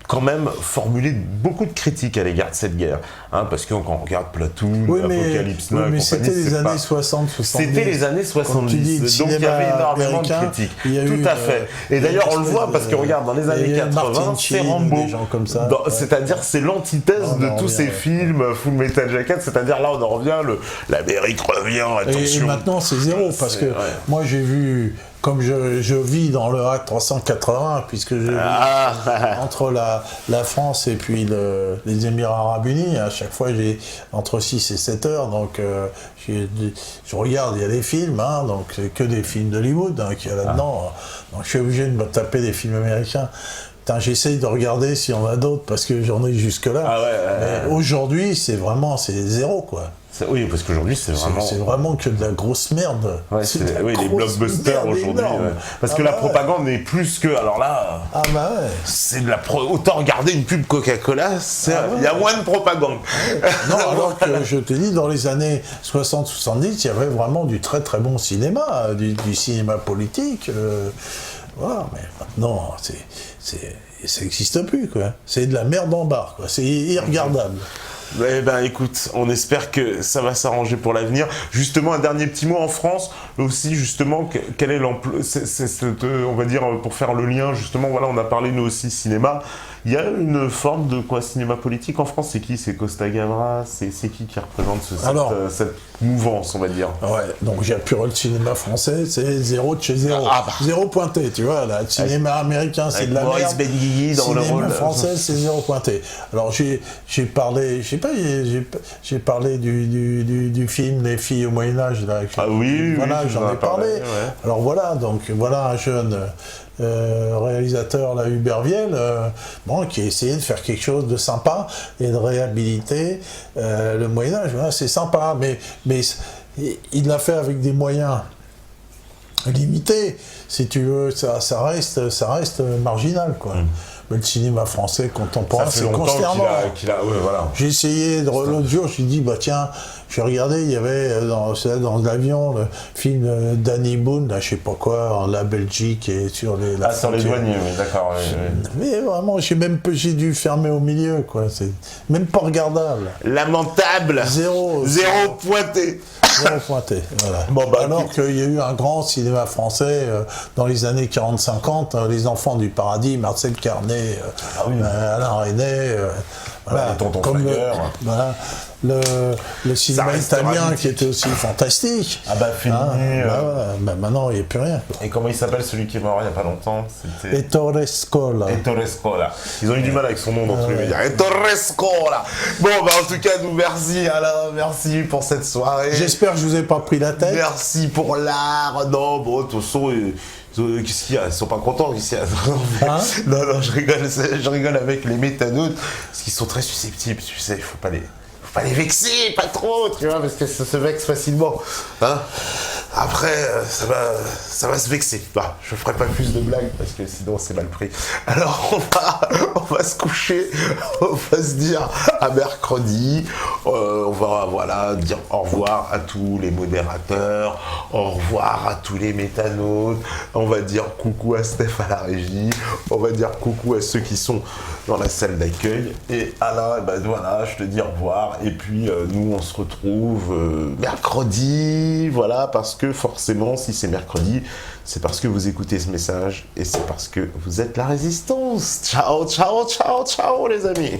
quand même formulé beaucoup de critiques à l'égard de cette guerre. Parce que quand on regarde Platoon, Apocalypse Now, mais c'était les années 60, 70. C'était les années 70, donc il y avait énormément de critiques. Tout à fait. Et d'ailleurs, on le voit parce que regarde, dans les années 80, c'est Rambo. C'est-à-dire, c'est l'antithèse de tous ces films, Full Metal Jacket, c'est-à-dire là, on en revient, l'Amérique revient, attention. Et maintenant, c'est zéro, parce que moi, j'ai vu... Comme je vis dans le A380, puisque je vis entre la France et puis les Émirats Arabes Unis, à chaque fois j'ai entre 6 et 7 heures, donc je regarde, il y a des films, donc c'est que des films d'Hollywood qu'il y a là-dedans, donc je suis obligé de me taper des films américains. J'essaye de regarder s'il y en a d'autres, parce que j'en ai jusque-là. Mais aujourd'hui, c'est zéro, quoi. Oui, parce qu'aujourd'hui, c'est vraiment que de la grosse merde. Les blockbusters aujourd'hui. Parce que la propagande n'est plus que... Alors là, c'est de la autant regarder une pub Coca-Cola, il y a moins de propagande. Non, alors que je te dis, dans les années 60-70, il y avait vraiment du très très bon cinéma, du cinéma politique. Voilà, mais maintenant, ça n'existe plus, quoi. C'est de la merde en barre, quoi. C'est irregardable. Eh ben écoute, on espère que ça va s'arranger pour l'avenir. Justement, un dernier petit mot en France, aussi justement, quel est l'emploi, on va dire, pour faire le lien, justement, voilà, on a parlé nous aussi cinéma. Il y a une forme de cinéma politique en France, c'est qui? C'est Costa Gavras, c'est qui représente cette mouvance, on va dire? Donc j'ai plus le cinéma français, c'est zéro de chez zéro. Zéro pointé, tu vois, là, le cinéma américain, c'est de la merde. Benguigui dans le rôle. Le cinéma français, c'est zéro pointé. Alors j'ai parlé, j'ai parlé du film Les filles au Moyen-Âge, là. Voilà, j'en ai parlé. Alors voilà, donc voilà un jeune réalisateur là, Hubert Viel, qui a essayé de faire quelque chose de sympa et de réhabiliter le Moyen-Âge. Voilà, c'est sympa, mais il l'a fait avec des moyens limités. Si tu veux, ça reste marginal, quoi. Mais le cinéma français contemporain, c'est consternant. Voilà. J'ai essayé, l'autre jour, je me suis dit, tiens, j'ai regardé, il y avait dans l'avion le film Danny Boone, là, je sais pas quoi, la Belgique et sur les... sur les douaniers, oui, d'accord. Oui. Mais vraiment, j'ai dû fermer au milieu, quoi. C'est même pas regardable. Lamentable. Zéro pointé. Zéro pointé, voilà. Alors qu'il y a eu un grand cinéma français dans les années 40-50, Les Enfants du Paradis, Marcel Carnet, Alain Resnais, voilà, Tonton Flagger. Voilà. Le cinéma italien qui était aussi fantastique. Fini. Maintenant, il n'y a plus rien. Et comment il s'appelle celui qui est mort il n'y a pas longtemps? Ettore Scola. Ils ont eu du mal avec son nom dans tous les médias. Ettore Scola. Bon, en tout cas, nous merci Alain, merci pour cette soirée. J'espère que je vous ai pas pris la tête. Merci pour l'art. Non, bon, de toute façon... Qu'est-ce qu'il y a? Ils sont pas contents ici. Non, je rigole avec les métanotes, parce qu'ils sont très susceptibles, tu sais, faut pas les vexer, pas trop, tu vois, parce que ça se vexe facilement. Après, ça va se vexer. Je ferai pas plus de blagues, parce que sinon c'est mal pris. Alors, on va se coucher, on va se dire à mercredi, on va dire au revoir à tous les modérateurs, au revoir à tous les métanotes, on va dire coucou à Steph à la régie, on va dire coucou à ceux qui sont dans la salle d'accueil, et Alain, je te dis au revoir, et puis nous on se retrouve mercredi, voilà, parce que forcément si c'est mercredi, c'est parce que vous écoutez ce message, et c'est parce que vous êtes la résistance. Ciao, ciao, ciao, ciao les amis.